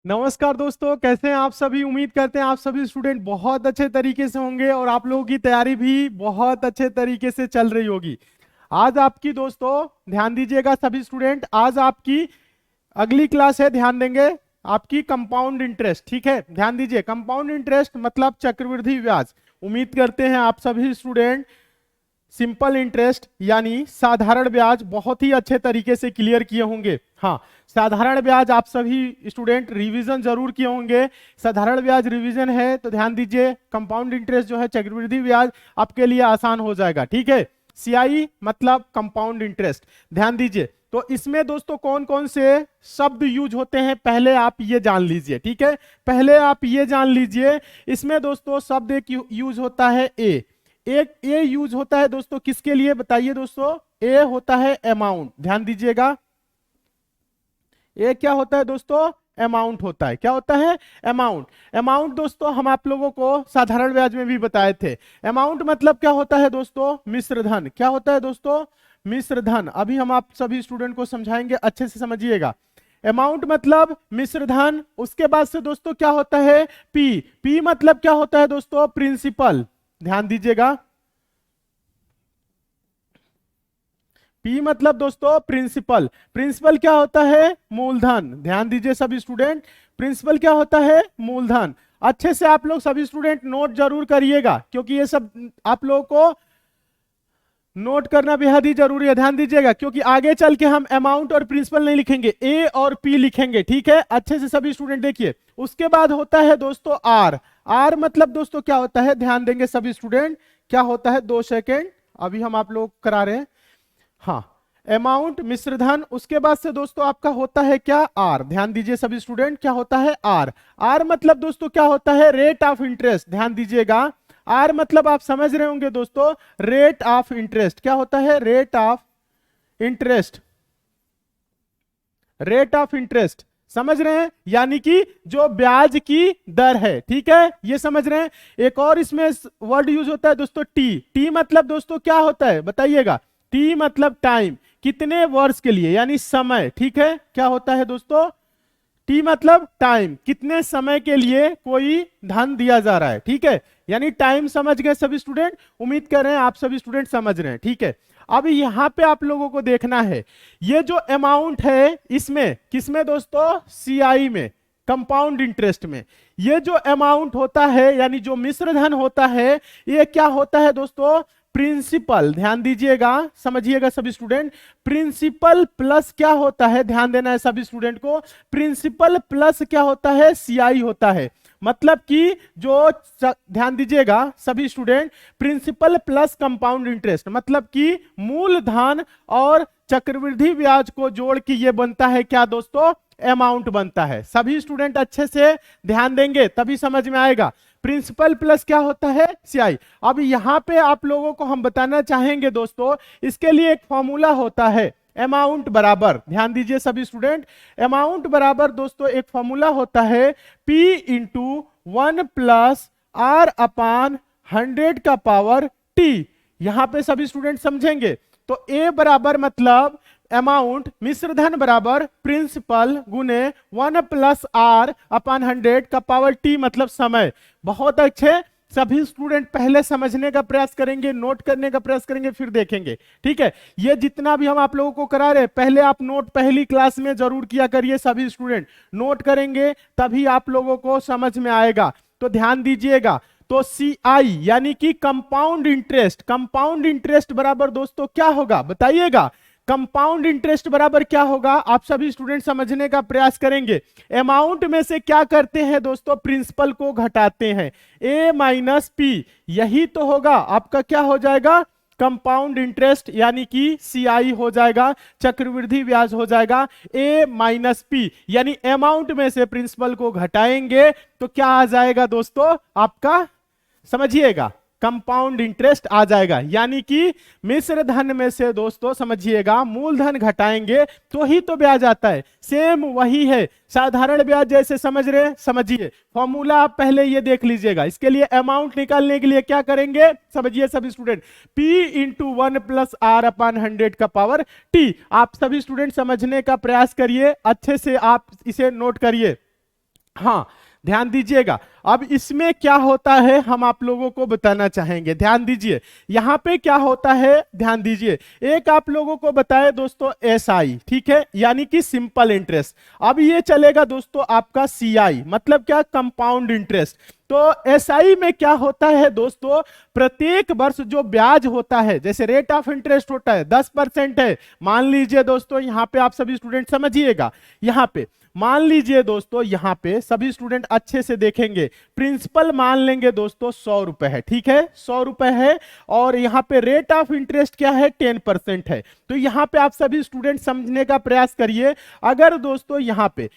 नमस्कार दोस्तों, कैसे हैं आप सभी। उम्मीद करते हैं आप सभी स्टूडेंट बहुत अच्छे तरीके से होंगे और आप लोगों की तैयारी भी बहुत अच्छे तरीके से चल रही होगी। आज आपकी दोस्तों ध्यान दीजिएगा सभी स्टूडेंट, आज आपकी अगली क्लास है, ध्यान देंगे। आपकी कंपाउंड इंटरेस्ट, ठीक है, ध्यान दीजिए। कंपाउंड इंटरेस्ट मतलब चक्रवृद्धि ब्याज। उम्मीद करते हैं आप सभी स्टूडेंट सिंपल इंटरेस्ट यानी साधारण ब्याज बहुत ही अच्छे तरीके से क्लियर किए होंगे। हाँ, साधारण ब्याज आप सभी स्टूडेंट रिवीजन जरूर किए होंगे। साधारण ब्याज रिवीजन है तो ध्यान दीजिए, कंपाउंड इंटरेस्ट जो है चक्रवृद्धि ब्याज आपके लिए आसान हो जाएगा, ठीक है। सीआई मतलब कंपाउंड इंटरेस्ट। ध्यान दीजिए, तो इसमें दोस्तों कौन कौन से शब्द यूज होते हैं पहले आप ये जान लीजिए, ठीक है। पहले आप ये जान लीजिए, इसमें दोस्तों शब्द एक यूज होता है ए। एक ए यूज होता है दोस्तों किसके लिए बताइए दोस्तों। ए होता है अमाउंट, ध्यान दीजिएगा। ए क्या होता है दोस्तों, अमाउंट होता है। क्या होता है, अमाउंट। अमाउंट दोस्तों हम आप लोगों को साधारण ब्याज में भी बताए थे। अमाउंट मतलब क्या होता है दोस्तों, मिश्र धन। क्या होता है दोस्तों, मिश्र धन। अभी हम आप सभी स्टूडेंट को समझाएंगे, अच्छे से समझिएगा। अमाउंट मतलब मिश्र धन। उसके बाद से दोस्तों क्या होता है, पी। पी मतलब क्या होता है दोस्तों, प्रिंसिपल। ध्यान दीजिएगा, पी मतलब दोस्तों प्रिंसिपल। प्रिंसिपल क्या होता है, मूलधन। ध्यान दीजिए सभी स्टूडेंट, प्रिंसिपल क्या होता है, मूलधन। अच्छे से आप लोग सभी स्टूडेंट नोट जरूर करिएगा, क्योंकि ये सब आप लोगों को नोट करना बेहद ही जरूरी है। ध्यान दीजिएगा, क्योंकि आगे चल के हम अमाउंट और प्रिंसिपल नहीं लिखेंगे, ए और पी लिखेंगे, ठीक है। अच्छे से सभी स्टूडेंट देखिए। उसके बाद होता है दोस्तों आर। आर मतलब दोस्तों क्या होता है, ध्यान देंगे सभी स्टूडेंट। क्या होता है, 2 सेकेंड, अभी हम आप लोग करा रहे हैं। हाँ, अमाउंट मिश्रधन। उसके बाद से दोस्तों आपका होता है क्या, आर। ध्यान दीजिए सभी स्टूडेंट, क्या होता है आर। आर मतलब दोस्तों क्या होता है, रेट ऑफ इंटरेस्ट। ध्यान दीजिएगा, आर मतलब आप समझ रहे होंगे दोस्तों, रेट ऑफ इंटरेस्ट। क्या होता है, rate of interest. Rate of interest समझ रहे हैं, यानी कि जो ब्याज की दर है, ठीक है, ये समझ रहे हैं। एक और इसमें वर्ड यूज होता है दोस्तों, टी। टी मतलब दोस्तों क्या होता है बताइएगा। टी मतलब टाइम, कितने वर्ष के लिए, यानी समय, ठीक है। क्या होता है दोस्तों, टी मतलब टाइम, कितने समय के लिए कोई धन दिया जा रहा है, ठीक है। यानी टाइम समझ गए सभी स्टूडेंट। उम्मीद कर रहे हैं आप सभी स्टूडेंट समझ रहे हैं, ठीक है। अब यहां पे आप लोगों को देखना है, ये जो अमाउंट है इसमें किसमें दोस्तों, सीआई में, कंपाउंड इंटरेस्ट में। ये जो अमाउंट होता है यानी जो मिश्र धन होता है, ये क्या होता है दोस्तों, प्रिंसिपल। ध्यान दीजिएगा, समझिएगा सभी स्टूडेंट। प्रिंसिपल प्लस क्या होता है, ध्यान देना है सभी स्टूडेंट को। प्रिंसिपल प्लस क्या होता है, सीआई होता है। मतलब कि जो ध्यान दीजिएगा सभी student, principal plus compound interest मतलब कि मूलधन और चक्रवृद्धि ब्याज को जोड़ के ये बनता है क्या दोस्तों, अमाउंट बनता है। सभी स्टूडेंट अच्छे से ध्यान देंगे तभी समझ में आएगा। प्रिंसिपल प्लस क्या होता है, सीआई। अब यहां पे आप लोगों को हम बताना चाहेंगे दोस्तों, इसके लिए एक फॉर्मूला होता है, अमाउंट बराबर। ध्यान दीजिए सभी स्टूडेंट, अमाउंट बराबर दोस्तों एक फॉर्मूला होता है, P इंटू 1+R/100 का पावर T। यहां पे सभी स्टूडेंट समझेंगे। तो A बराबर मतलब अमाउंट, मिश्रधन बराबर प्रिंसिपल गुने 1+R/100 का पावर T मतलब समय। बहुत अच्छे, सभी स्टूडेंट पहले समझने का प्रयास करेंगे, नोट करने का प्रयास करेंगे, फिर देखेंगे, ठीक है। ये जितना भी हम आप लोगों को करा रहे हैं, पहले आप नोट पहली क्लास में जरूर किया करिए। सभी स्टूडेंट नोट करेंगे तभी आप लोगों को समझ में आएगा। तो ध्यान दीजिएगा, तो सी आई यानी कि कंपाउंड इंटरेस्ट। कंपाउंड इंटरेस्ट बराबर दोस्तों क्या होगा बताइएगा। कंपाउंड इंटरेस्ट बराबर क्या होगा, आप सभी स्टूडेंट समझने का प्रयास करेंगे। अमाउंट में से क्या करते हैं दोस्तों, प्रिंसिपल को घटाते हैं, ए माइनस पी। यही तो होगा आपका, क्या हो जाएगा, कंपाउंड इंटरेस्ट यानी कि सीआई हो जाएगा, चक्रवृद्धि ब्याज हो जाएगा, ए माइनस पी। यानी अमाउंट में से प्रिंसिपल को घटाएंगे तो क्या आ जाएगा दोस्तों, आपका समझिएगा, कंपाउंड इंटरेस्ट आ जाएगा। यानी कि मिश्र धन में से दोस्तों समझिएगा मूलधन घटाएंगे तो ही तो ब्याज आता है। सेम वही है, साधारण ब्याज जैसे समझ रहे हैं, समझिए। फॉर्मूला आप पहले ये देख लीजिएगा। इसके लिए अमाउंट निकालने के लिए क्या करेंगे, समझिए सभी स्टूडेंट, P इंटू 1+R/100 का पावर T। आप सभी स्टूडेंट समझने का प्रयास करिए, अच्छे से आप इसे नोट करिए। हाँ, ध्यान दीजिएगा। अब इसमें क्या होता है हम आप लोगों को बताना चाहेंगे, ध्यान दीजिए। यहां पे क्या होता है ध्यान दीजिए। एक आप लोगों को बताए दोस्तों एसआई, ठीक है, यानी कि सिंपल इंटरेस्ट। अब ये चलेगा दोस्तों आपका सीआई, मतलब क्या, कंपाउंड इंटरेस्ट। तो एसआई में क्या होता है दोस्तों, प्रत्येक वर्ष जो ब्याज होता है, जैसे रेट ऑफ इंटरेस्ट होता है 10% है, मान लीजिए दोस्तों, यहां पे आप सभी स्टूडेंट समझिएगा। यहां पे मान लीजिए दोस्तों, यहां पे सभी स्टूडेंट अच्छे से देखेंगे, प्रिंसिपल मान लेंगे दोस्तों 100 रुपए है, ठीक है, 100 रुपए है। और यहां पे रेट ऑफ इंटरेस्ट क्या है, 10% है। तो यहां पे आप सभी स्टूडेंट समझने का प्रयास करिए। अगर दोस्तों यहां पे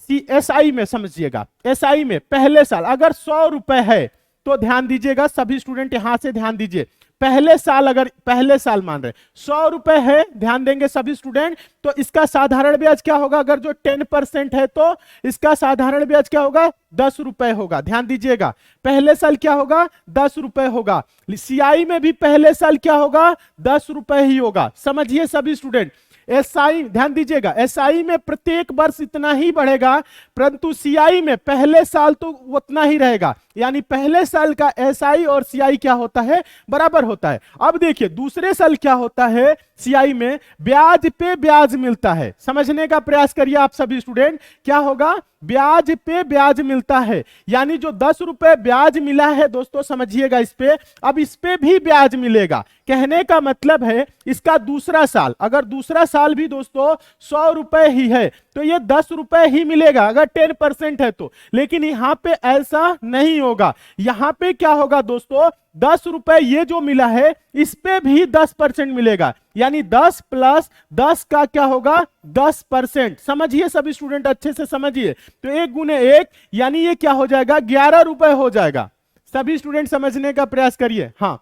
एसआई में समझिएगा, एसआई में पहले साल अगर 100 रुपए है, तो ध्यान दीजिएगा सभी स्टूडेंट, यहां से ध्यान दीजिए, पहले साल अगर पहले साल मान रहे 100 रुपए है, ध्यान देंगे सभी स्टूडेंट, तो इसका साधारण ब्याज क्या होगा, अगर जो 10% है तो इसका साधारण ब्याज क्या होगा, 10 रुपए होगा। ध्यान दीजिएगा, पहले साल क्या होगा, 10 रुपए होगा। सीआई में भी पहले साल क्या होगा, 10 रुपए ही होगा। समझिए सभी स्टूडेंट। एसआई ध्यान दीजिएगा, एसआई में प्रत्येक वर्ष इतना ही बढ़ेगा, परंतु सीआई में पहले साल तो उतना ही रहेगा, यानी पहले साल का एसआई और सीआई क्या होता है, बराबर होता है। अब देखिए दूसरे साल क्या होता है, सीआई में ब्याज पे ब्याज मिलता है। समझने का प्रयास करिए आप सभी स्टूडेंट, क्या होगा, ब्याज पे ब्याज मिलता है, यानी जो 10 रुपए ब्याज मिला है दोस्तों, समझिएगा इस पे, अब इस पे भी ब्याज मिलेगा। कहने का मतलब है इसका दूसरा साल, अगर दूसरा साल भी दोस्तों 100 रुपए ही है, तो ये 10 रुपए ही मिलेगा अगर 10% है तो। लेकिन यहां पे ऐसा नहीं होगा, यहां पे क्या होगा दोस्तों, 10 रुपए ये जो मिला है इस पे भी 10% मिलेगा, यानी 10 प्लस 10 का क्या होगा, 10%। समझिए सभी स्टूडेंट, अच्छे से समझिए। तो 1 गुने 1 यानी ये क्या हो जाएगा, 11 रुपए हो जाएगा। सभी स्टूडेंट समझने का प्रयास करिए। हाँ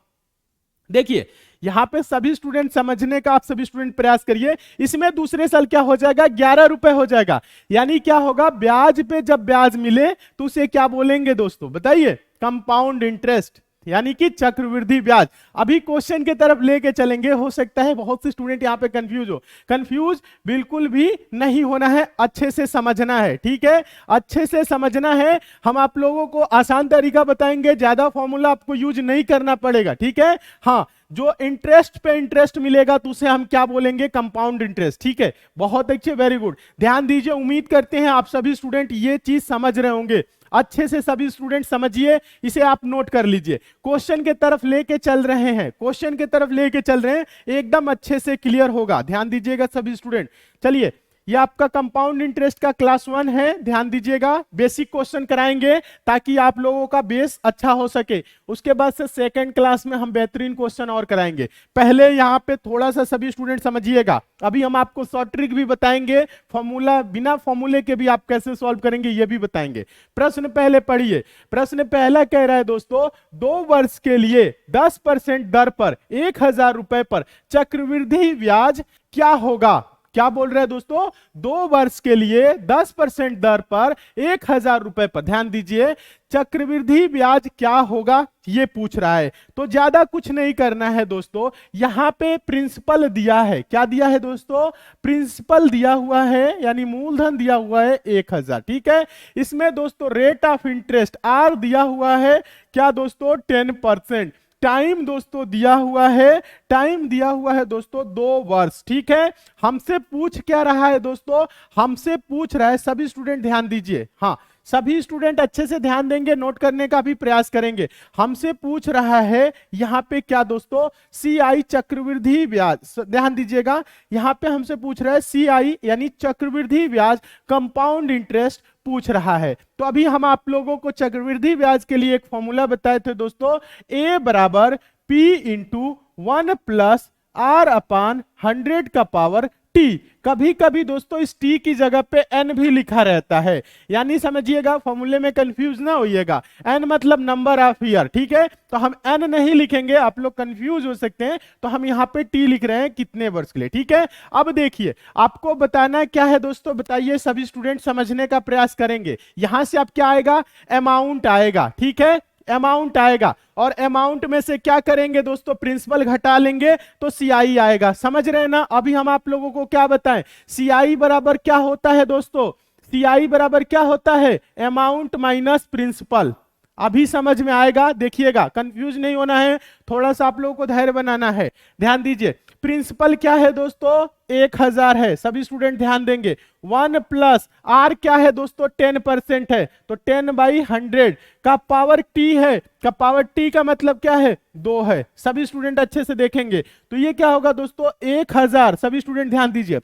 देखिए, यहां पे सभी स्टूडेंट समझने का आप सभी स्टूडेंट प्रयास करिए। इसमें दूसरे साल क्या हो जाएगा, 11 रुपए हो जाएगा, यानी क्या होगा, ब्याज पे जब ब्याज मिले तो उसे क्या बोलेंगे दोस्तों, बताइए, कंपाउंड इंटरेस्ट, यानी कि चक्रवृद्धि ब्याज। अभी क्वेश्चन की तरफ लेके चलेंगे, हो सकता है बहुत से स्टूडेंट यहां पे कंफ्यूज हो। कंफ्यूज बिल्कुल भी नहीं होना है, अच्छे से समझना है, ठीक है, अच्छे से समझना है। हम आप लोगों को आसान तरीका बताएंगे, ज्यादा फॉर्मूला आपको यूज नहीं करना पड़ेगा, ठीक है। हाँ, जो इंटरेस्ट पे इंटरेस्ट मिलेगा तो उसे हम क्या बोलेंगे, कंपाउंड इंटरेस्ट, ठीक है। बहुत अच्छे, वेरी गुड, ध्यान दीजिए। उम्मीद करते हैं आप सभी स्टूडेंट ये चीज समझ रहे होंगे। अच्छे से सभी स्टूडेंट समझिए, इसे आप नोट कर लीजिए। क्वेश्चन के तरफ लेके चल रहे हैं, क्वेश्चन के तरफ लेके चल रहे हैं, एकदम अच्छे से क्लियर होगा। ध्यान दीजिएगा सभी स्टूडेंट। चलिए, ये आपका कंपाउंड इंटरेस्ट का क्लास 1 है, ध्यान दीजिएगा। बेसिक क्वेश्चन कराएंगे ताकि आप लोगों का बेस अच्छा हो सके। उसके बाद से सेकंड क्लास में हम बेहतरीन क्वेश्चन और कराएंगे। पहले यहाँ पे थोड़ा सा सभी स्टूडेंट समझिएगा, अभी हम आपको शॉर्ट ट्रिक भी बताएंगे, फॉर्मूला बिना फॉर्मूले के भी आप कैसे सॉल्व करेंगे ये भी बताएंगे। प्रश्न पहले पढ़िए। प्रश्न पहला कह रहा है दोस्तों, 2 वर्ष के लिए 10% दर पर 1000 रुपए पर चक्रवृद्धि ब्याज क्या होगा। क्या बोल रहे हैं दोस्तों, 2 वर्ष के लिए 10% दर पर 1000 रुपए पर, ध्यान दीजिए, चक्रवृद्धि ब्याज क्या होगा ये पूछ रहा है। तो ज्यादा कुछ नहीं करना है दोस्तों, यहां पे प्रिंसिपल दिया है। क्या दिया है दोस्तों, प्रिंसिपल दिया हुआ है, यानी मूलधन दिया हुआ है 1000, ठीक है। इसमें दोस्तों रेट ऑफ इंटरेस्ट आर दिया हुआ है, क्या दोस्तों, 10%। टाइम दोस्तों दिया हुआ है, टाइम दिया हुआ है दोस्तों 2 वर्ष, ठीक है। हमसे पूछ क्या रहा है दोस्तों, हमसे पूछ रहा है, सभी स्टूडेंट ध्यान दीजिए, हाँ सभी स्टूडेंट अच्छे से ध्यान देंगे, नोट करने का भी प्रयास करेंगे। हमसे पूछ रहा है यहां पे क्या दोस्तों, सीआई चक्रवृद्धि ब्याज, ध्यान दीजिएगा, यहां पे हमसे पूछ रहा है सीआई यानी चक्रवृद्धि ब्याज, कंपाउंड इंटरेस्ट पूछ रहा है। तो अभी हम आप लोगों को चक्रवृद्धि ब्याज के लिए एक फॉर्मूला बताए थे दोस्तों, ए बराबर P into 1 plus R upon 100 का पावर टी। कभी कभी दोस्तों इस टी की जगह पे एन भी लिखा रहता है, यानी समझिएगा फॉर्मूले में कंफ्यूज ना होइएगा। एन मतलब नंबर ऑफ ईयर, ठीक है, तो हम एन नहीं लिखेंगे, आप लोग कंफ्यूज हो सकते हैं, तो हम यहाँ पे टी लिख रहे हैं कितने वर्ष के लिए, ठीक है। अब देखिए आपको बताना क्या है दोस्तों, बताइए, सभी स्टूडेंट समझने का प्रयास करेंगे। यहां से अब क्या आएगा, अमाउंट आएगा, ठीक है, अमाउंट आएगा, और अमाउंट में से क्या करेंगे दोस्तों, प्रिंसिपल घटा लेंगे तो सीआई आएगा। समझ रहे हैं ना। अभी हम आप लोगों को क्या बताएं, सीआई बराबर क्या होता है दोस्तों, CI बराबर क्या होता है, अमाउंट माइनस प्रिंसिपल। अभी समझ में आएगा, देखिएगा, कंफ्यूज नहीं होना है, थोड़ा सा आप लोगों को धैर्य बनाना है। ध्यान दीजिए, प्रिंसिपल क्या है दोस्तों, 1000 है, सभी स्टूडेंट ध्यान देंगे। 1 प्लस आर क्या है दोस्तों, 10% है, तो 10/100 का पावर टी है, का पावर टी का मतलब क्या है, 2 है। सभी स्टूडेंट अच्छे से देखेंगे, तो ये क्या होगा दोस्तों, 1000। सभी स्टूडेंट ध्यान दीजिए,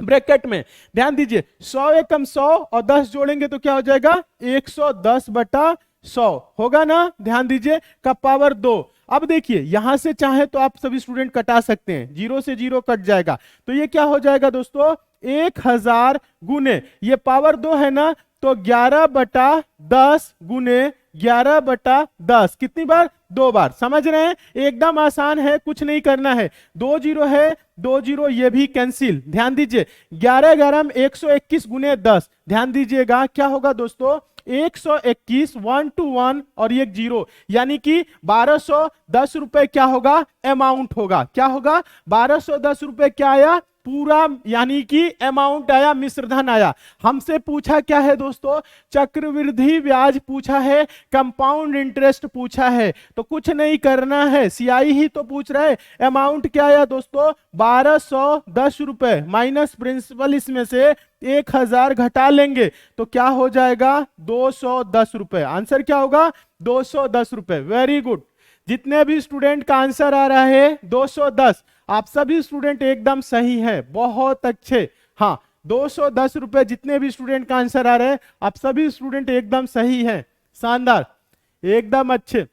ब्रैकेट में ध्यान दीजिए, 100 एकम 100 और 10 जोड़ेंगे तो क्या हो जाएगा, 110/100 होगा ना। ध्यान दीजिए, का पावर 2। अब देखिए, यहां से चाहे तो आप सभी स्टूडेंट कटा सकते हैं, 0 से 0 कट जाएगा, तो ये क्या हो जाएगा दोस्तों, 1000 गुने ये पावर 2 है ना, तो 11/10 गुने 11/10, कितनी बार, 2 बार। समझ रहे हैं, एकदम आसान है, कुछ नहीं करना है। 2 0 है, 2 0 ये भी कैंसिल। ध्यान दीजिए, 11 11 121 गुने 10, ध्यान दीजिएगा क्या होगा दोस्तों, 121, 1 to 1 और ये 0, यानी कि 1210 रुपए क्या होगा, अमाउंट होगा। क्या होगा, 1210 रुपए क्या आया, पूरा, यानी कि अमाउंट आया, मिश्रधन आया। हमसे पूछा क्या है दोस्तों, चक्रवृद्धि ब्याज पूछा है, कंपाउंड इंटरेस्ट पूछा है, तो कुछ नहीं करना है, सीआई ही तो पूछ रहा है। अमाउंट क्या आया दोस्तों, 1210 रुपए माइनस प्रिंसिपल, इसमें से 1000 घटा लेंगे तो क्या हो जाएगा, 210 रुपए। आंसर क्या होगा, 210 रुपए। वेरी गुड, जितने भी स्टूडेंट का आंसर आ रहा है 210, आप सभी स्टूडेंट एकदम सही है, बहुत अच्छे। हाँ, 210 रुपए, जितने भी स्टूडेंट का आंसर आ रहा है, आप सभी स्टूडेंट एकदम सही हैं, शानदार, एकदम अच्छे।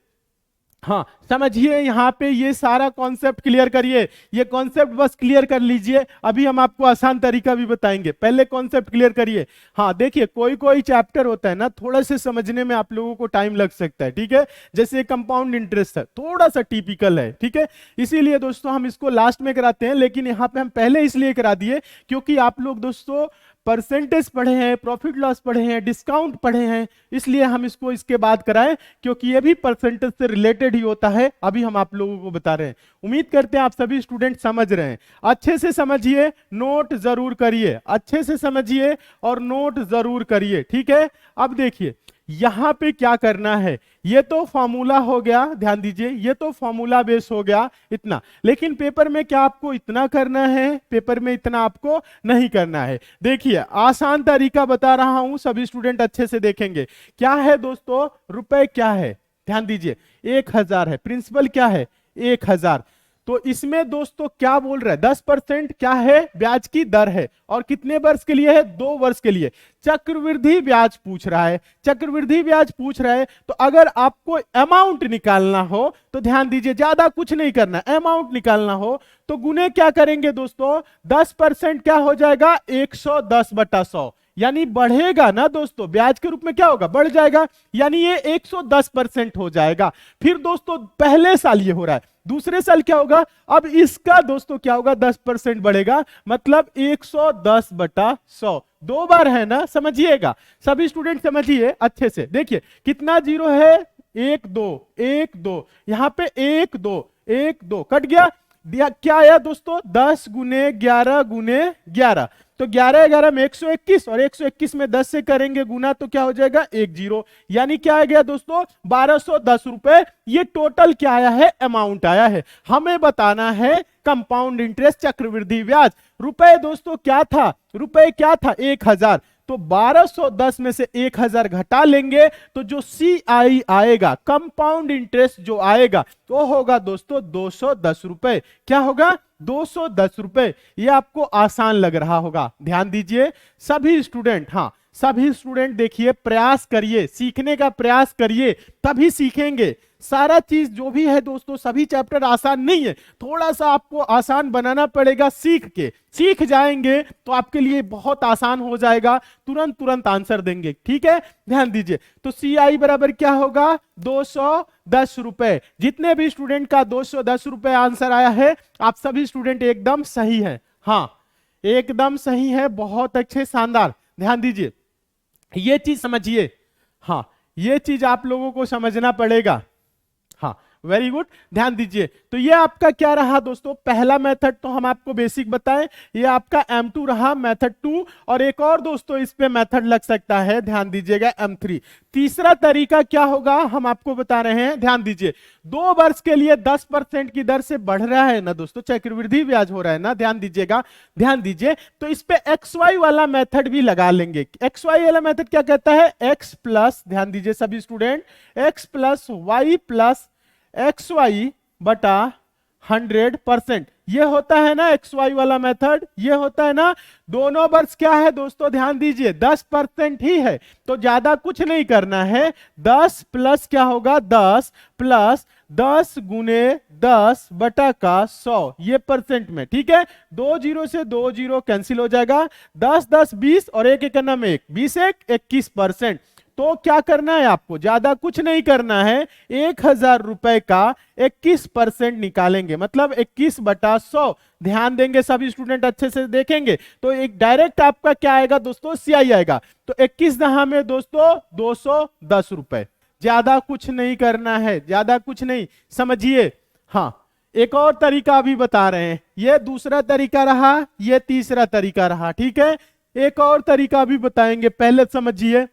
हाँ, समझिए, यहाँ पे ये सारा कॉन्सेप्ट क्लियर करिए, ये कॉन्सेप्ट बस क्लियर कर लीजिए, अभी हम आपको आसान तरीका भी बताएंगे, पहले कॉन्सेप्ट क्लियर करिए। हाँ देखिए, कोई कोई चैप्टर होता है ना, थोड़ा से समझने में आप लोगों को टाइम लग सकता है, ठीक है, जैसे कंपाउंड इंटरेस्ट है, थोड़ा सा टिपिकल है, ठीक है, इसीलिए दोस्तों हम इसको लास्ट में कराते हैं, लेकिन यहाँ पे हम पहले इसलिए करा दिए क्योंकि आप लोग दोस्तों परसेंटेज पढ़े हैं, प्रॉफिट लॉस पढ़े हैं, डिस्काउंट पढ़े हैं, इसलिए हम इसको इसके बाद कराएं, क्योंकि ये भी परसेंटेज से रिलेटेड ही होता है। अभी हम आप लोगों को बता रहे हैं, उम्मीद करते हैं आप सभी स्टूडेंट समझ रहे हैं। अच्छे से समझिए, नोट जरूर करिए, अच्छे से समझिए और नोट जरूर करिए, ठीक है। अब देखिए यहां पे क्या करना है, ये तो फॉर्मूला हो गया, ध्यान दीजिए, ये तो फॉर्मूला बेस हो गया इतना, लेकिन पेपर में क्या आपको इतना करना है, पेपर में इतना आपको नहीं करना है। देखिए आसान तरीका बता रहा हूं, सभी स्टूडेंट अच्छे से देखेंगे। क्या है दोस्तों, रुपए क्या है, ध्यान दीजिए, 1000 है, प्रिंसिपल क्या है, 1000, तो इसमें दोस्तों क्या बोल रहा है, 10% क्या है, ब्याज की दर है, और कितने वर्ष के लिए है, 2 वर्ष के लिए। चक्रवृद्धि ब्याज पूछ रहा है, चक्रवृद्धि ब्याज पूछ रहा है, तो अगर आपको अमाउंट निकालना हो तो ध्यान दीजिए, ज्यादा कुछ नहीं करना, अमाउंट निकालना हो तो गुने क्या करेंगे दोस्तों, 10% क्या हो जाएगा, 110/100, यानी बढ़ेगा ना दोस्तों, ब्याज के रूप में क्या होगा, बढ़ जाएगा, यानी ये 110% हो जाएगा। फिर दोस्तों पहले साल ये हो रहा है, दूसरे साल क्या होगा, अब इसका दोस्तों क्या होगा, 10% बढ़ेगा, मतलब 110/100, 2 बार है ना, समझिएगा, सभी स्टूडेंट समझिए अच्छे से। देखिए कितना जीरो है, 1 2 1 2, यहां पे 1 2 1 2 कट गया, क्या आया दोस्तों, 10 गुने 11 गुने 11, तो 11 11 में 121, और 121 में 10 से करेंगे गुना तो क्या हो जाएगा, 10, यानी क्या आ गया दोस्तों, 1210 रुपए। ये टोटल क्या आया है, अमाउंट आया है। हमें बताना है कंपाउंड इंटरेस्ट, चक्रवृद्धि ब्याज। रुपए दोस्तों क्या था, रुपए क्या था, 1000, तो 1210 में से 1000 घटा लेंगे तो जो CI आएगा, कंपाउंड इंटरेस्ट जो आएगा, तो होगा दोस्तों 210 रुपए। क्या होगा, 210 रुपए। ये आपको आसान लग रहा होगा, ध्यान दीजिए सभी स्टूडेंट, हाँ सभी स्टूडेंट देखिए, प्रयास करिए, सीखने का प्रयास करिए, तभी सीखेंगे। सारा चीज जो भी है दोस्तों, सभी चैप्टर आसान नहीं है, थोड़ा सा आपको आसान बनाना पड़ेगा, सीख के सीख जाएंगे तो आपके लिए बहुत आसान हो जाएगा, तुरंत तुरंत आंसर देंगे, ठीक है, ध्यान दीजिए। तो CI बराबर क्या होगा, 210 रुपए। जितने भी स्टूडेंट का 210 रुपए आंसर आया है, आप सभी स्टूडेंट एकदम सही है, हाँ एकदम सही है, बहुत अच्छे, शानदार। ध्यान दीजिए, ये चीज समझिए, हाँ ये चीज आप लोगों को समझना पड़ेगा, हाँ वेरी गुड, ध्यान दीजिए। तो ये आपका क्या रहा दोस्तों, पहला मेथड तो हम आपको बेसिक बताएं, ये आपका M2 रहा, मेथड 2। और एक और दोस्तों इस पे मेथड लग सकता है, ध्यान दीजिएगा, M3। तीसरा तरीका क्या होगा हम आपको बता रहे हैं, ध्यान दीजिए। 2 वर्ष के लिए 10% की दर से बढ़ रहा है ना दोस्तों, चक्रवृद्धि ब्याज हो रहा है ना, ध्यान दीजिएगा, ध्यान दीजिए। तो इस पे XY वाला मेथड भी लगा लेंगे। XY वाला मेथड क्या कहता है, x प्लस, ध्यान दीजिए सभी student, x plus y plus XY बटा 100%, ये होता है ना XY वाला मेथड, ये होता है ना। दोनों वर्ष क्या है दोस्तों, ध्यान दीजिए 10% ही है, तो ज्यादा कुछ नहीं करना है। 10 प्लस क्या होगा, 10 प्लस 10 गुने 10 बटा का 100, ये परसेंट में, ठीक है। 2 जीरो से 2 जीरो कैंसिल हो जाएगा, 10 10 20 और एक एक नाम 1, 20 1 21%। तो क्या करना है आपको, ज्यादा कुछ नहीं करना है, 1000 रुपए का 21% निकालेंगे, मतलब 21 बटा 100। ध्यान देंगे सभी स्टूडेंट, अच्छे से देखेंगे तो एक डायरेक्ट आपका क्या आएगा दोस्तों, CI आएगा। तो 21 दहा में दोस्तों 210 रुपए, ज्यादा कुछ नहीं करना है, ज्यादा कुछ नहीं, समझिए। हाँ, एक और तरीका अभी बता रहे हैं, ये दूसरा तरीका रहा, ये तीसरा तरीका रहा, ठीक है। एक और तरीका अभी बताएंगे, पहले समझिए,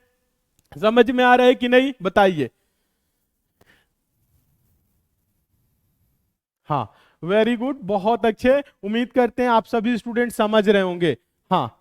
समझ में आ रहा है कि नहीं बताइए। हाँ, वेरी गुड, बहुत अच्छे, उम्मीद करते हैं आप सभी स्टूडेंट समझ रहे होंगे। हाँ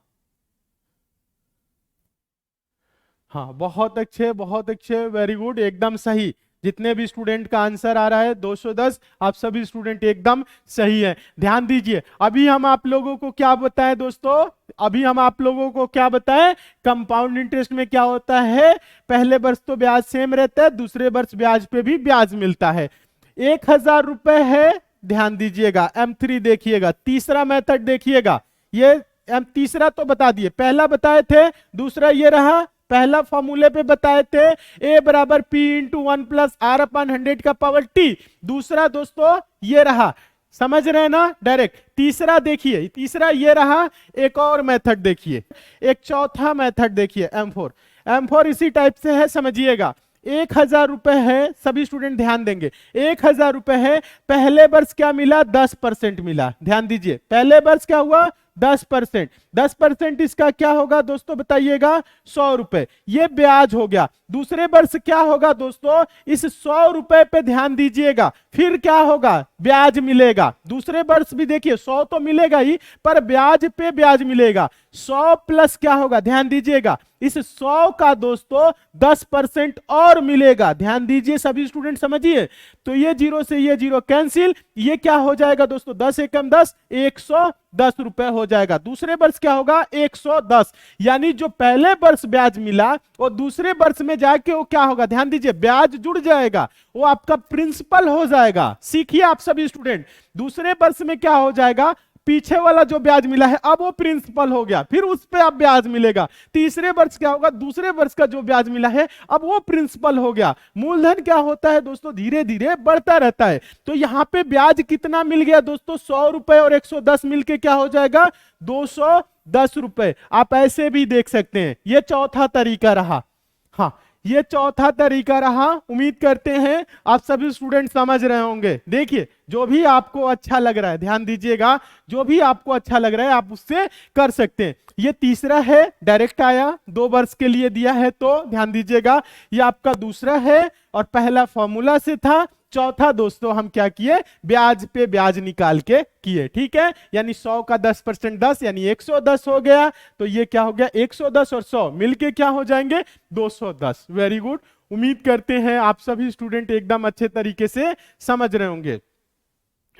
हाँ, बहुत अच्छे, बहुत अच्छे, वेरी गुड, एकदम सही। जितने भी स्टूडेंट का आंसर आ रहा है 210, आप सभी स्टूडेंट एकदम सही है। ध्यान दीजिए, अभी हम आप लोगों को क्या बताएं दोस्तों, अभी हम आप लोगों को क्या बताएं, कंपाउंड इंटरेस्ट में क्या होता है, पहले वर्ष तो ब्याज सेम रहता है, दूसरे वर्ष ब्याज पे भी ब्याज मिलता है। 1000 रुपए है, ध्यान दीजिएगा। M3 देखिएगा, तीसरा मेथड देखिएगा, ये तीसरा तो बता दिए, पहला बताए थे, दूसरा ये रहा, पहला फॉर्मूले पे बताए थे, A बराबर P इंटू 1 प्लस R अपन 100 का पावर T। दूसरा दोस्तों ये रहा, समझ रहे हैं ना, डायरेक्ट। तीसरा देखिए, तीसरा ये रहा, एक और मेथड देखिए, एक चौथा मेथड देखिए, M4। M4 इसी टाइप से है, समझिएगा। 1000 रुपए है, सभी स्टूडेंट ध्यान देंगे, 1000 रुपए है, पहले वर्ष क्या मिला, 10% मिला। ध्यान दीजिए, पहले वर्ष क्या हुआ, 10%। 10% इसका क्या होगा दोस्तों, बताइएगा, 100 रुपए, ये ब्याज हो गया। दूसरे वर्ष क्या होगा दोस्तों, इस 100 रुपए पे ध्यान दीजिएगा, फिर क्या होगा, ब्याज मिलेगा। दूसरे वर्ष भी देखिए 100 तो मिलेगा ही, पर ब्याज पे ब्याज मिलेगा। 100 प्लस क्या होगा, ध्यान दीजिएगा, इस 100 का दोस्तों 10% और मिलेगा। ध्यान दीजिए सभी स्टूडेंट, समझिए। तो ये जीरो से ये जीरो कैंसिल, ये क्या हो जाएगा दोस्तों, 10 एकम 10, 110 रुपए हो जाएगा। दूसरे वर्ष क्या होगा, 110, यानी जो पहले वर्ष ब्याज मिला वो दूसरे वर्ष में जाके वो क्या होगा, ध्यान दीजिए, ब्याज जुड़ जाएगा, वो आपका प्रिंसिपल हो जाएगा। सीखिए आप सभी स्टूडेंट, दूसरे वर्ष में क्या हो जाएगा, पीछे वाला जो ब्याज मिला है अब वो प्रिंसिपल हो गया, फिर उस पे अब ब्याज मिलेगा। तीसरे वर्ष क्या होगा, दूसरे वर्ष का जो ब्याज मिला है अब वो प्रिंसिपल हो गया। मूलधन क्या होता है दोस्तों, धीरे धीरे बढ़ता रहता है। तो यहाँ पे ब्याज कितना मिल गया दोस्तों, 100 रुपए और 110 मिलके क्या हो जाएगा, 210 रुपए। आप ऐसे भी देख सकते हैं, ये चौथा तरीका रहा। हाँ, ये चौथा तरीका रहा। उम्मीद करते हैं आप सभी स्टूडेंट समझ रहे होंगे। देखिए, जो भी आपको अच्छा लग रहा है, ध्यान दीजिएगा, जो भी आपको अच्छा लग रहा है आप उससे कर सकते हैं। ये तीसरा है, डायरेक्ट आया, 2 वर्ष के लिए दिया है, तो ध्यान दीजिएगा। ये आपका दूसरा है और पहला फॉर्मूला से था। चौथा दोस्तों हम क्या किए, ब्याज पे ब्याज निकाल के किए, ठीक है। यानी 100 का 10% 10, यानी 110 हो गया। तो ये क्या हो गया, 110 और 100 मिलके क्या हो जाएंगे, 210। वेरी गुड, उम्मीद करते हैं आप सभी स्टूडेंट एकदम अच्छे तरीके से समझ रहे होंगे।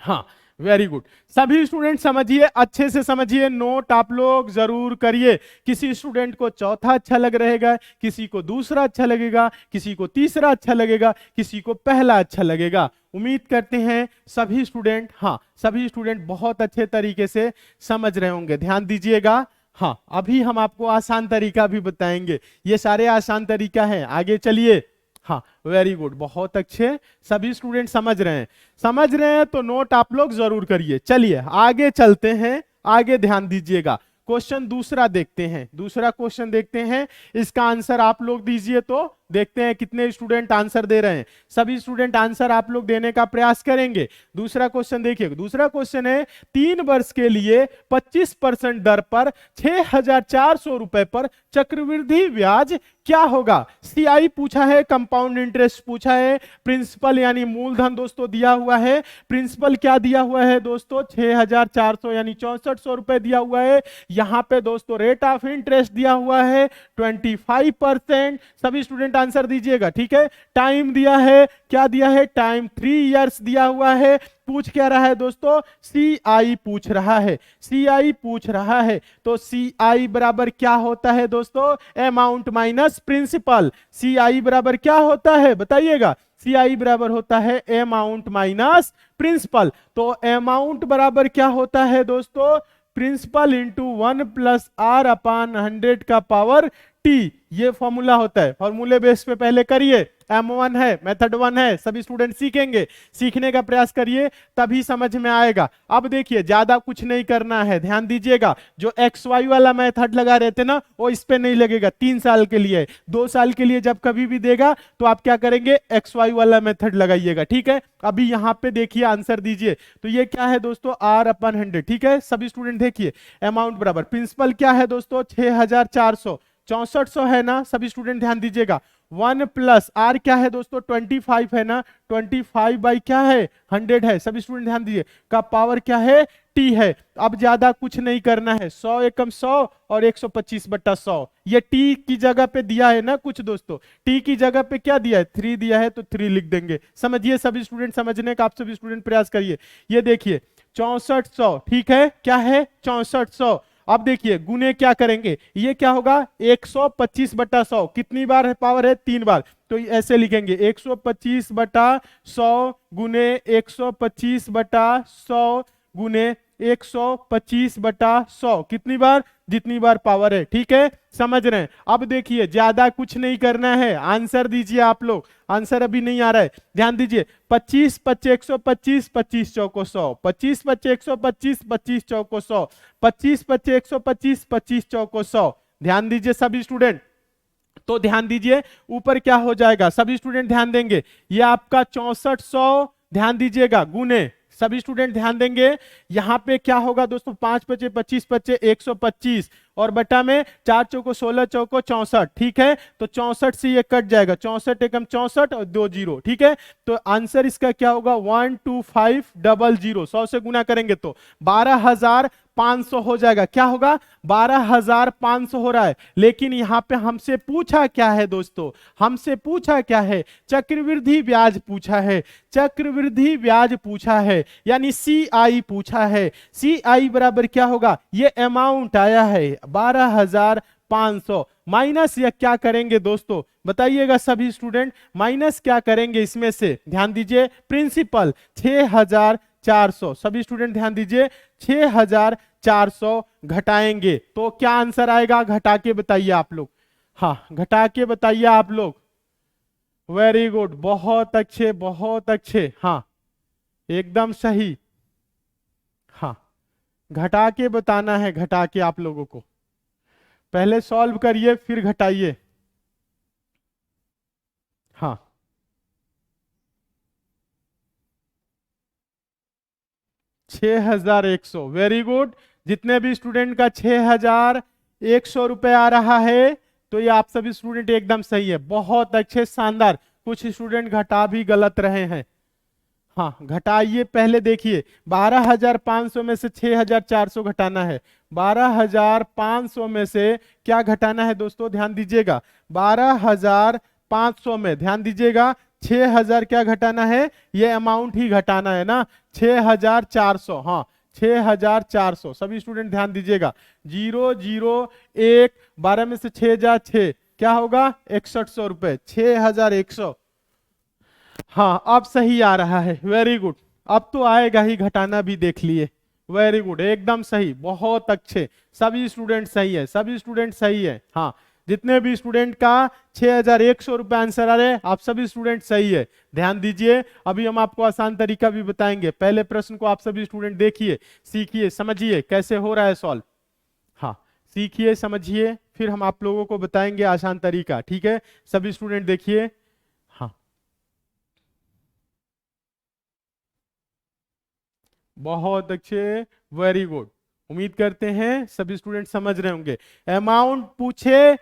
हाँ, वेरी गुड, सभी स्टूडेंट समझिए, अच्छे से समझिए, नोट आप लोग जरूर करिए। किसी स्टूडेंट को चौथा अच्छा लग रहेगा, किसी को दूसरा अच्छा लगेगा, किसी को तीसरा अच्छा लगेगा, किसी को पहला अच्छा लगेगा। उम्मीद करते हैं सभी स्टूडेंट, हाँ सभी स्टूडेंट बहुत अच्छे तरीके से समझ रहे होंगे। ध्यान दीजिएगा। हाँ, अभी हम आपको आसान तरीका भी बताएंगे, ये सारे आसान तरीका है। आगे चलिए। हाँ, वेरी गुड, बहुत अच्छे, सभी स्टूडेंट समझ रहे हैं। समझ रहे हैं तो नोट आप लोग जरूर करिए। चलिए आगे चलते हैं, आगे ध्यान दीजिएगा। क्वेश्चन दूसरा देखते हैं, दूसरा क्वेश्चन देखते हैं, इसका आंसर आप लोग दीजिए तो देखते हैं कितने स्टूडेंट आंसर दे रहे हैं। सभी स्टूडेंट आंसर आप लोग देने का प्रयास करेंगे। दूसरा क्वेश्चन देखिए, दूसरा क्वेश्चन है 3 वर्ष के लिए 25% दर पर 6,400 रुपए पर चक्रवृद्धि ब्याज क्या होगा। सीआई पूछा है, कंपाउंड इंटरेस्ट पूछा है, प्रिंसिपल यानी मूलधन दोस्तों दिया हुआ है। प्रिंसिपल क्या दिया हुआ है दोस्तों, 6,400 यानी 6400 रुपए दिया हुआ है। यहां पे दोस्तों रेट ऑफ इंटरेस्ट दिया हुआ है 25%। सभी स्टूडेंट आंसर दीजिएगा, ठीक है। टाइम दिया है, क्या दिया है, टाइम 3 इयर्स दिया हुआ है। पूछ क्या रहा है दोस्तों, सीआई पूछ रहा है, सीआई पूछ रहा है। तो सीआई बराबर क्या होता है दोस्तों, अमाउंट माइनस प्रिंसिपल। सीआई बराबर क्या होता है बताइएगा, सीआई बराबर होता है अमाउंट माइनस प्रिंसिपल। तो अमाउंट बराबर क्या होता है दोस्तों, principal into 1 plus R upon 100 का पावर टी, ये फॉर्मूला होता है। फॉर्मूले बेस पे पहले करिए, M1 है, मेथड 1 है, सभी स्टूडेंट सीखेंगे, सीखने का प्रयास करिए तभी समझ में आएगा। अब देखिए ज्यादा कुछ नहीं करना है, ध्यान दीजिएगा। जो XY वाला मेथड लगा रहे थे ना, वो इस पे नहीं लगेगा, 3 साल के लिए। 2 साल के लिए जब कभी भी देगा तो आप क्या करेंगे, XY वाला मेथड लगाइएगा, ठीक है। अभी यहाँ पे देखिए आंसर दीजिए। तो ये क्या है दोस्तों, R/100, ठीक है। सभी स्टूडेंट देखिए, अमाउंट बराबर प्रिंसिपल क्या है दोस्तों, 6,400, 6400 है ना, सभी स्टूडेंट ध्यान दीजिएगा। 1 प्लस आर क्या है दोस्तों, 25 है ना, 25 बाई क्या है, 100 है, सभी स्टूडेंट ध्यान दीजिए। का पावर क्या है, टी है। अब ज्यादा कुछ नहीं करना है, 100 एकम 100 और 125/100। ये टी की जगह पे दिया है ना कुछ दोस्तों, टी की जगह पे क्या दिया है, 3 दिया है, तो 3 लिख देंगे। समझिए सभी स्टूडेंट, समझने का आप सभी स्टूडेंट प्रयास करिए। ये देखिए 6400, ठीक है, क्या है 6400। अब देखिए गुने क्या करेंगे, ये क्या होगा 125/100, कितनी बार पावर है, 3 बार। तो ऐसे लिखेंगे 125/100 गुने 125/100 गुने 125/100, कितनी बार, जितनी बार पावर है, ठीक है, समझ रहे हैं। अब देखिए ज्यादा कुछ नहीं करना है, आंसर दीजिए आप लोग। आंसर अभी नहीं आ रहा है, ध्यान दीजिए। 25 × 125, 25 चौको 100, 25 × 125, 25 चौको 100, 25 × 125, 25 चौको 100। ध्यान दीजिए सभी स्टूडेंट, तो ध्यान दीजिए ऊपर क्या हो जाएगा, सभी स्टूडेंट ध्यान देंगे। ये आपका 6400, ध्यान दीजिएगा, गुने, सभी स्टूडेंट ध्यान देंगे। यहां पे क्या होगा दोस्तों, 5 × 5 = 25, 25 125 और बटा में 4 चौको 16, चौको 64, ठीक है। तो 64 से ये कट जाएगा, 64 एकम 64 और 2 जीरो, ठीक है। तो आंसर इसका क्या होगा, 12500, 100 से गुना करेंगे तो 12,500 हो जाएगा। क्या होगा, 12,500 हो रहा है। लेकिन यहां पे हमसे पूछा क्या है दोस्तों, हमसे पूछा क्या है, चक्रवृद्धि ब्याज पूछा है, चक्रवृद्धि ब्याज पूछा है, यानी सीआई पूछा है। सीआई बराबर क्या होगा, ये अमाउंट आया है 12,500 माइनस, या क्या करेंगे दोस्तों बताइएगा सभी स्टूडेंट, माइनस क्या करेंगे इसमें से, ध्यान दीजिए। प्रिंसिपल 6,400, सभी स्टूडेंट ध्यान दीजिए, 6,400 घटाएंगे तो क्या आंसर आएगा, घटा के बताइए आप लोग। हाँ घटा के बताइए आप लोग, वेरी गुड, बहुत अच्छे, बहुत अच्छे, हाँ एकदम सही। हाँ घटा के बताना है, घटा के आप लोगों को, पहले सॉल्व करिए फिर घटाइए। हाँ 6,100, वेरी गुड। जितने भी स्टूडेंट का 6,100 रुपए आ रहा है तो ये आप सभी स्टूडेंट एकदम सही है, बहुत अच्छे, शानदार। कुछ स्टूडेंट घटा भी गलत रहे हैं। हाँ घटाइए, पहले देखिए 12,500 में से 6,400 घटाना है। 12,500 में से क्या घटाना है दोस्तों, ध्यान दीजिएगा। 12,500 में ध्यान दीजिएगा 6,000 क्या घटाना है, ये अमाउंट ही घटाना है ना, 6,400, हाँ 6,400, सभी स्टूडेंट ध्यान दीजिएगा। 0 0 1, 12 में से 6 जा 6, क्या होगा 6100 रुपए, 6,100। हाँ अब सही आ रहा है, वेरी गुड। अब तो आएगा ही, घटाना भी देख लिए, वेरी गुड, एकदम सही, बहुत अच्छे, सभी स्टूडेंट सही है, सभी स्टूडेंट सही है। हाँ जितने भी स्टूडेंट का 6,100 रुपए आंसर आ रहे हैं, आप सभी स्टूडेंट सही है, ध्यान दीजिए। अभी हम आपको आसान तरीका भी बताएंगे। पहले प्रश्न को आप सभी स्टूडेंट देखिए, सीखिए, समझिए कैसे हो रहा है सॉल्व। हाँ सीखिए, समझिए, फिर हम आप लोगों को बताएंगे आसान तरीका। ठीक है, सभी स्टूडेंट देखिए। हाँ, बहुत अच्छे, वेरी गुड। उम्मीद करते हैं सभी स्टूडेंट समझ रहे होंगे। अमाउंट पूछे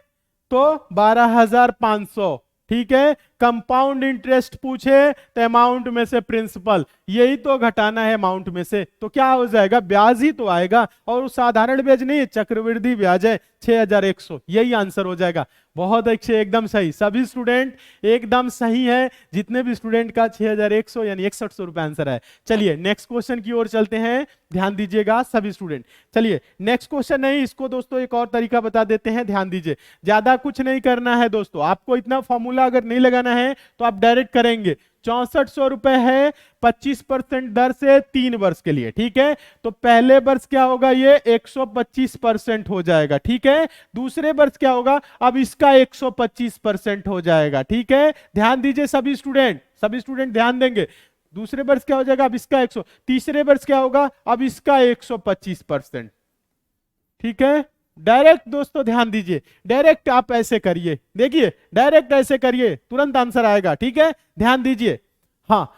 तो 12,500, ठीक है। कंपाउंड इंटरेस्ट पूछे तो अमाउंट में से प्रिंसिपल, यही तो घटाना है अमाउंट में से, तो क्या हो जाएगा, ब्याज ही तो आएगा। और वो साधारण ब्याज नहीं है, चक्रवृद्धि ब्याज है, 6,100, यही आंसर हो जाएगा। बहुत अच्छे, एकदम सही, सभी स्टूडेंट एकदम सही है। जितने भी स्टूडेंट का 6,100 यानी 6100 रुपए आंसर है। चलिए नेक्स्ट क्वेश्चन की ओर चलते हैं, ध्यान दीजिएगा सभी स्टूडेंट। चलिए नेक्स्ट क्वेश्चन नहीं, इसको दोस्तों एक और तरीका बता देते हैं, ध्यान दीजिए। ज्यादा कुछ नहीं करना है दोस्तों, आपको इतना फॉर्मूला अगर नहीं लगाना है तो आप डायरेक्ट करेंगे। 6400 रुपए है 25% दर से 3 वर्ष के लिए, ठीक है। तो पहले वर्ष क्या होगा, ये 125% हो जाएगा, ठीक है। दूसरे वर्ष क्या होगा, अब इसका 125% हो जाएगा, ठीक है। ध्यान दीजिए सभी स्टूडेंट, सभी स्टूडेंट ध्यान देंगे। दूसरे वर्ष क्या हो जाएगा, अब इसका 100, तीसरे वर्ष क्या होगा, अब इसका 125%, ठीक है। डायरेक्ट दोस्तों ध्यान दीजिए, डायरेक्ट आप ऐसे करिए, देखिए डायरेक्ट ऐसे करिए, तुरंत आंसर आएगा, ठीक है। ध्यान दीजिए, हाँ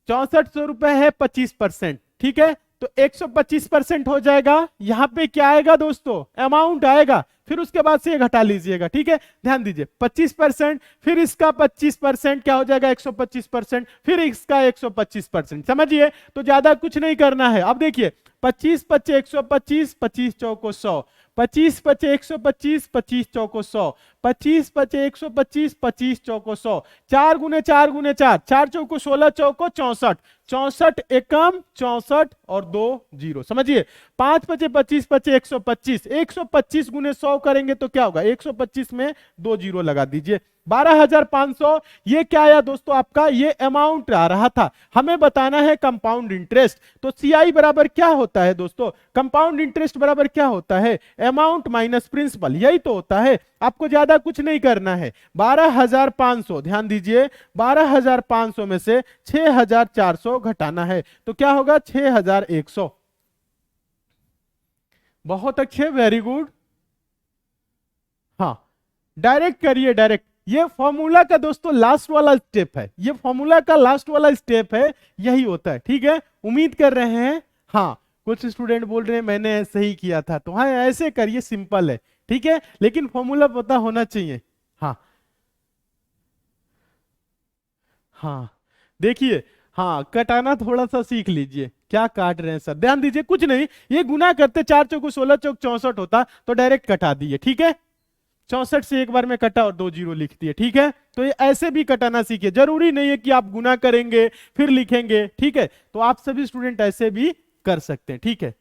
6400 रुपए है 25%, ठीक है। तो 125% हो जाएगा, यहां पे क्या आएगा दोस्तों, अमाउंट आएगा, फिर उसके बाद से ये घटा लीजिएगा, ठीक है। ध्यान दीजिए 25%, फिर इसका 25% क्या हो जाएगा, 125%, फिर इसका 125%, समझिए। तो ज्यादा कुछ नहीं करना है। अब देखिए 25 पचे 125, 25 चौको 100, 25 पचे 125, 25 चौको 100, 25 पचे 125, 25 चौको 100, 4 गुने 4 गुने 4, 4 चौको 16, चौको 64, 64 एकम 64 और 2 जीरो, समझिए। 5 पचे 25, पचे 125, 125 गुने 100 करेंगे तो क्या होगा, 125 में 2 जीरो लगा दीजिए, 12,500। ये क्या आया दोस्तों, आपका ये अमाउंट आ रहा था, हमें बताना है कंपाउंड इंटरेस्ट। तो सीआई बराबर क्या होता है दोस्तों, कंपाउंड इंटरेस्ट बराबर क्या होता है, अमाउंट माइनस प्रिंसिपल, यही तो होता है। आपको ज्यादा कुछ नहीं करना है। 12,500, ध्यान दीजिए, 12,500 में से 6,400 घटाना है, तो क्या होगा, 6,100। बहुत अच्छे, वेरी गुड। हाँ, डायरेक्ट करिए, डायरेक्ट। ये फॉर्मूला का दोस्तों लास्ट वाला स्टेप है, ये फॉर्मूला का लास्ट वाला स्टेप है, यही होता है, ठीक है। उम्मीद कर रहे हैं। हाँ, कुछ स्टूडेंट बोल रहे हैं मैंने ऐसे ही किया था, तो हाँ ऐसे करिए, सिंपल है, ठीक है, लेकिन फॉर्मूला पता होना चाहिए। हाँ हाँ, देखिए, हाँ कटाना थोड़ा सा सीख लीजिए, क्या काट रहे हैं सर, ध्यान दीजिए, कुछ नहीं, ये गुना करते 4 चौको 16, चौक 64 होता, तो डायरेक्ट कटा दिए, ठीक है। 64 से एक बार में कटा और 2 जीरो लिख दिए, ठीक है। तो ये ऐसे भी कटाना सीखिए, जरूरी नहीं है कि आप गुना करेंगे फिर लिखेंगे, ठीक है। तो आप सभी स्टूडेंट ऐसे भी कर सकते हैं, ठीक है।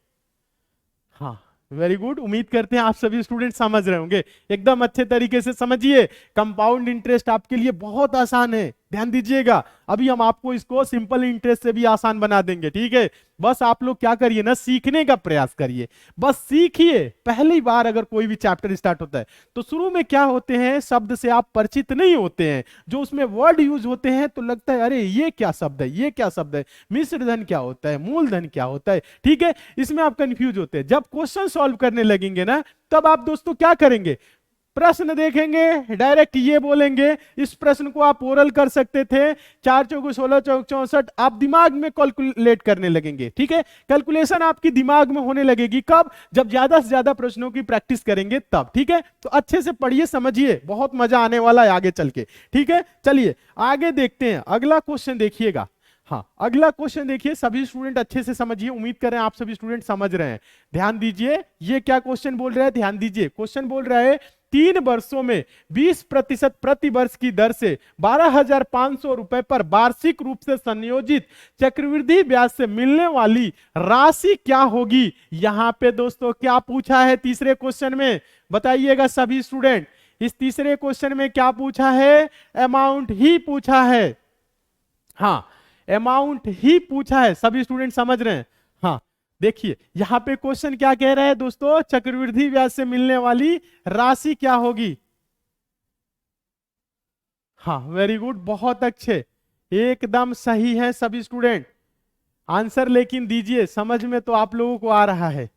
हाँ, वेरी गुड, उम्मीद करते हैं आप सभी स्टूडेंट समझ रहे होंगे, एकदम अच्छे तरीके से समझिए। कंपाउंड इंटरेस्ट आपके लिए बहुत आसान है, ध्यान दीजिएगा। अभी हम आपको इसको सिंपल इंटरेस्ट से भी आसान बना देंगे, ठीक है। बस आप लोग क्या करिए ना, सीखने का प्रयास करिए, बस सीखिए। पहली बार अगर कोई भी चैप्टर स्टार्ट होता है तो शुरू में क्या होते हैं, शब्द से आप परिचित नहीं होते हैं, जो उसमें वर्ड यूज होते हैं तो लगता है अरे ये क्या शब्द है, ये क्या शब्द है, मिश्र धन क्या होता है, मूलधन क्या होता है, ठीक है। इसमें आप कंफ्यूज होते हैं। जब क्वेश्चन सॉल्व करने लगेंगे ना, तब आप दोस्तों क्या करेंगे, प्रश्न देखेंगे, डायरेक्ट ये बोलेंगे। इस प्रश्न को आप ओरल कर सकते थे, 4 चौको 16, चौक 64, आप दिमाग में कैलकुलेट करने लगेंगे, ठीक है। कैलकुलेशन आपकी दिमाग में होने लगेगी कब, जब ज्यादा से ज्यादा प्रश्नों की प्रैक्टिस करेंगे तब, ठीक है। तो अच्छे से पढ़िए, समझिए, बहुत मजा आने वाला है आगे चल के, ठीक है। चलिए आगे देखते हैं, अगला क्वेश्चन देखिएगा। हाँ, अगला क्वेश्चन देखिए, सभी स्टूडेंट अच्छे से समझिए, उम्मीद करें आप सभी स्टूडेंट समझ रहे हैं। ध्यान दीजिए, ये क्या क्वेश्चन बोल रहा है, ध्यान दीजिए। क्वेश्चन बोल रहा है 3 वर्षों में 20% प्रति वर्ष की दर से 12,500 रुपए पर वार्षिक रूप से संयोजित चक्रवृद्धि ब्याज से मिलने वाली राशि क्या होगी। यहां पे दोस्तों क्या पूछा है तीसरे क्वेश्चन में, बताइएगा सभी स्टूडेंट। इस तीसरे क्वेश्चन में क्या पूछा है, अमाउंट ही पूछा है। हाँ, अमाउंट ही पूछा है, सभी स्टूडेंट समझ रहे हैं। हाँ, देखिए यहां पे क्वेश्चन क्या कह रहा है दोस्तों, चक्रवृद्धि ब्याज से मिलने वाली राशि क्या होगी। हाँ, वेरी गुड, बहुत अच्छे, एकदम सही है सभी स्टूडेंट। आंसर लेकिन दीजिए, समझ में तो आप लोगों को आ रहा है।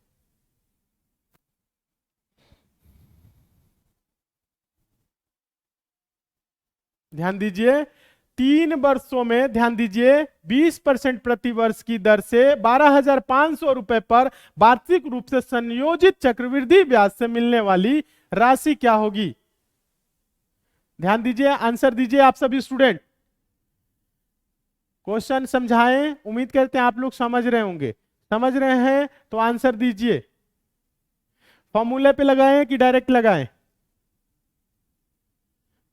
ध्यान दीजिए 3 वर्षों में, ध्यान दीजिए 20% प्रति वर्ष की दर से 12,500 रुपए पर वार्षिक रूप से संयोजित चक्रवृद्धि ब्याज से मिलने वाली राशि क्या होगी? ध्यान दीजिए, आंसर दीजिए आप सभी स्टूडेंट। क्वेश्चन समझाएं, उम्मीद करते हैं आप लोग समझ रहे होंगे। समझ रहे हैं तो आंसर दीजिए। फॉर्मूले पे लगाएं कि डायरेक्ट लगाएं?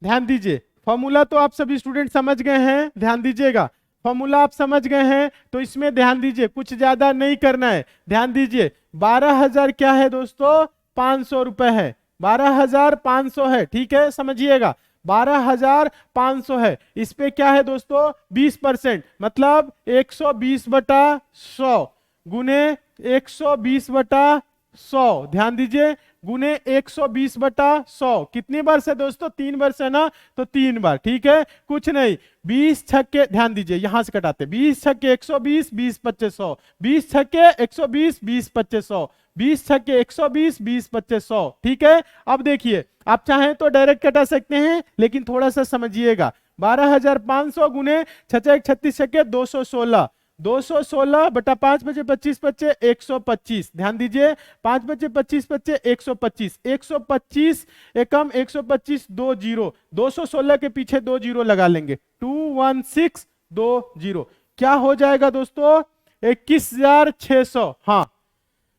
ध्यान दीजिए, फॉर्मूला तो आप सभी स्टूडेंट समझ गए हैं, ध्यान दीजिएगा। फॉर्मूला आप समझ गए हैं तो इसमें ध्यान दीजिए, कुछ ज्यादा नहीं करना है। ध्यान दीजिए 12,000 क्या है दोस्तों? 500 रुपए है। 12,500 है, ठीक है, समझिएगा 12,500 है। इस पे क्या है दोस्तों? 20%, मतलब 120/100 गुने 120/100। ध्यान दीजिए, गुने 120/100 कितनी बार से दोस्तों? 3 बार से ना, तो 3 बार, ठीक है, कुछ नहीं। 20 छक्के, ध्यान दीजिए यहां से कटाते, 20 छक्के 120, 20 पच्चे 100, 20 छक्के 120, 20 पच्चे 100, 20 छक्के 120, 20 पच्चे 100, ठीक है। अब देखिए, आप चाहें तो डायरेक्ट कटा सकते हैं, लेकिन थोड़ा सा समझिएगा। 12,500 गुने 6 36 छक्के 216, 216/5 बचे 25 बचे 125। ध्यान दीजिए 5 बचे 25 बचे 125, 125 एकम 125 2 जीरो, 216 के पीछे 2 जीरो लगा लेंगे, 21620। क्या हो जाएगा दोस्तों? 21,600। हाँ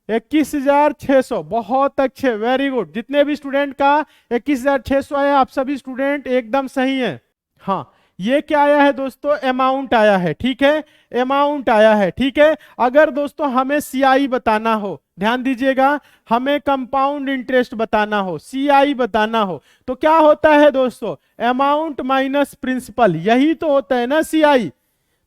21,600, बहुत अच्छे, वेरी गुड। जितने भी स्टूडेंट का 21,600 आया, आप सभी स्टूडेंट एकदम सही हैं। हाँ, ये क्या आया है दोस्तों? अमाउंट आया है, ठीक है, अमाउंट आया है, ठीक है। अगर दोस्तों हमें सीआई बताना हो, ध्यान दीजिएगा, हमें कंपाउंड इंटरेस्ट बताना हो, सीआई बताना हो, तो क्या होता है दोस्तों? अमाउंट माइनस प्रिंसिपल, यही तो होता है ना सीआई।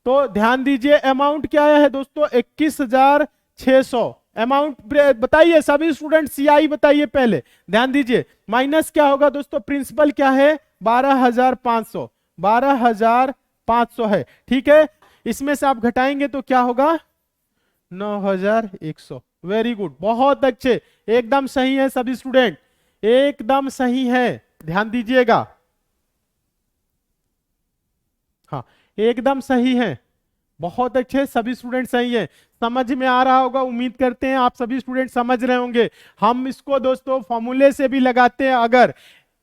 तो ध्यान दीजिए, अमाउंट क्या आया है दोस्तों? 21,600। अमाउंट बताइए सभी स्टूडेंट, सीआई बताइए पहले, ध्यान दीजिए। माइनस क्या होगा दोस्तों? प्रिंसिपल क्या है? 12,500, 12,500 है, ठीक है। इसमें से आप घटाएंगे तो क्या होगा? 9,100। वेरी गुड, बहुत अच्छे, एकदम सही है सभी स्टूडेंट, एकदम सही है, ध्यान दीजिएगा। हाँ एकदम सही है, बहुत अच्छे, सभी स्टूडेंट सही है। समझ में आ रहा होगा, उम्मीद करते हैं आप सभी स्टूडेंट समझ रहे होंगे। हम इसको दोस्तों फॉर्मूले से भी लगाते हैं, अगर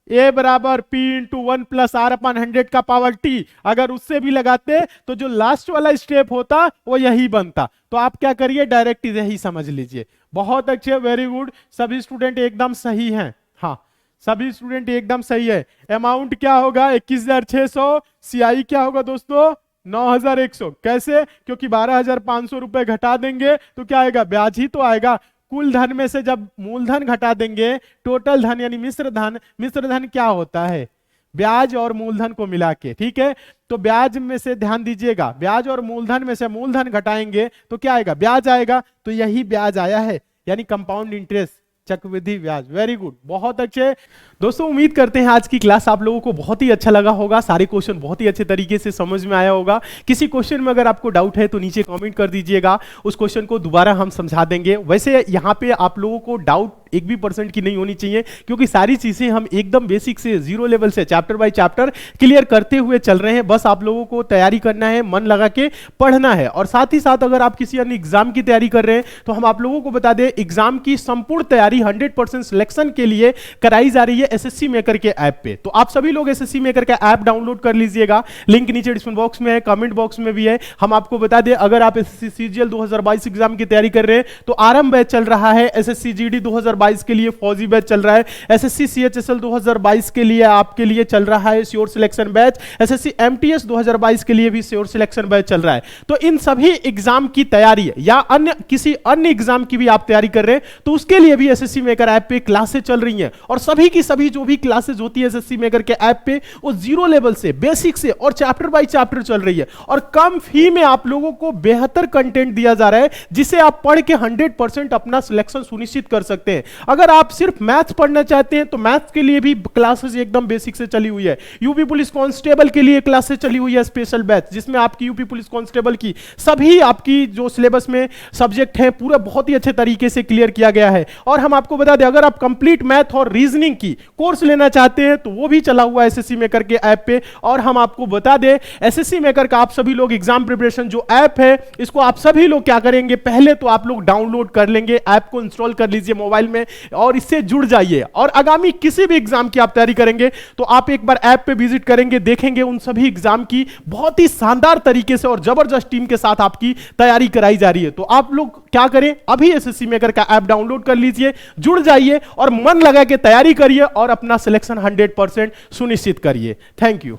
A बराबर P इंटू 1 प्लस R/100 का पावर T, अगर उससे भी लगाते तो जो लास्ट वाला स्टेप होता वो यही बनता। तो आप क्या करिए, डायरेक्ट यही समझ लीजिए। बहुत अच्छे, वेरी गुड, सभी स्टूडेंट एकदम सही हैं। हाँ सभी स्टूडेंट एकदम सही है। अमाउंट क्या होगा? 21,600। सीआई क्या होगा दोस्तों? 9,100। कैसे? क्योंकि 12,500 रुपए घटा देंगे तो क्या आएगा? ब्याज ही तो आएगा। कुल धन में से जब मूलधन घटा देंगे, टोटल धन यानी मिश्र धन, मिश्र धन क्या होता है? ब्याज और मूलधन को मिला के, ठीक है। तो ब्याज में से ध्यान दीजिएगा, ब्याज और मूलधन में से मूलधन घटाएंगे तो क्या आएगा? ब्याज आएगा। तो यही ब्याज आया है, यानी कंपाउंड इंटरेस्ट, चक्रवृद्धि ब्याज। वेरी गुड, बहुत अच्छे दोस्तों। उम्मीद करते हैं आज की क्लास आप लोगों को बहुत ही अच्छा लगा होगा, सारे क्वेश्चन बहुत ही अच्छे तरीके से समझ में आया होगा। किसी क्वेश्चन में अगर आपको डाउट है तो नीचे कमेंट कर दीजिएगा, उस क्वेश्चन को दोबारा हम समझा देंगे। वैसे यहाँ पे आप लोगों को डाउट 1% की नहीं होनी चाहिए, क्योंकि सारी चीजें हम एकदम बेसिक से, जीरो लेवल से, चैप्टर बाय चैप्टर क्लियर करते हुए चल रहे हैं। बस आप लोगों को तैयारी करना है, मन लगा के पढ़ना है। और साथ ही साथ अगर आप किसी अन्य एग्जाम की तैयारी कर रहे हैं तो हम आप लोगों को बता दें, एग्जाम की संपूर्ण तैयारी 100% सिलेक्शन के लिए कराई जा रही है एसएससी मेकर के ऐप पे। तो आप सभी लोग एसएससी मेकर का ऐप डाउनलोड कर लीजिएगा, लिंक नीचे डिस्क्रिप्शन बॉक्स में है, कमेंट बॉक्स में भी है। हम आपको बता दें, अगर आप एसएससी सीजीएल 2022 एग्जाम की तैयारी कर रहे हैं तो आरंभ बैच चल रहा है। एसएससी जीडी 2022 के लिए फौजी बैच चल रहा है। एसएससी सीएचएसएल 2022 के लिए आपके लिए चल रहा है sure selection batch. SSC MTS 2022 के लिए भी श्योर सिलेक्शन बैच चल रहा है। तो इन सभी एग्जाम की तैयारी या अन्य किसी अन्य एग्जाम की भी आप तैयारी कर रहे हैं तो उसके लिए भी एसएससी मेकर ऐप पे क्लासेस चल रही हैं। और सभी की सभी जो भी क्लासेस होती है एसएससी मेकर के ऐप पे, वो जीरो लेवल से, बेसिक से और चैप्टर बाय चैप्टर चल रही है। और कम फी में आप लोगों को बेहतर कंटेंट दिया जा रहा है, जिसे आप पढ़ के 100% अपना सिलेक्शन सुनिश्चित कर सकते हैं। अगर आप सिर्फ मैथ्स पढ़ना चाहते हैं तो मैथ्स के लिए भी क्लासेस एकदम बेसिक से चली हुई है। यूपी पुलिस कांस्टेबल के लिए क्लासेस चली हुई है स्पेशल बैच, जिसमें आपकी यूपी पुलिस कांस्टेबल की सभी आपकी जो सिलेबस में सब्जेक्ट है पूरा बहुत ही अच्छे तरीके से क्लियर किया गया है। और हम आपको बता दें, अगर आप कंप्लीट मैथ और रीजनिंग की कोर्स लेना चाहते हैं तो वो भी चला हुआ है एसएससी मेकर के ऐप पे। और हम आपको बता दें, एसएससी मेकर का आप सभी लोग एग्जाम प्रिपरेशन जो ऐप है, इसको आप सभी लोग क्या करेंगे, पहले तो आप लोग डाउनलोड कर लेंगे, ऐप को इंस्टॉल कर लीजिए मोबाइल में और इससे जुड़ जाइए। और आगामी किसी भी एग्जाम की आप तैयारी करेंगे तो आप एक बार ऐप पे विजिट करेंगे, देखेंगे उन सभी एग्जाम की बहुत ही शानदार तरीके से और जबरदस्त टीम के साथ आपकी तैयारी कराई जा रही है। तो आप लोग क्या करें, अभी एसएससी मेकर का ऐप डाउनलोड कर लीजिए, जुड़ जाइए और मन लगा के तैयारी करिए और अपना सिलेक्शन 100% सुनिश्चित करिए। Thank you.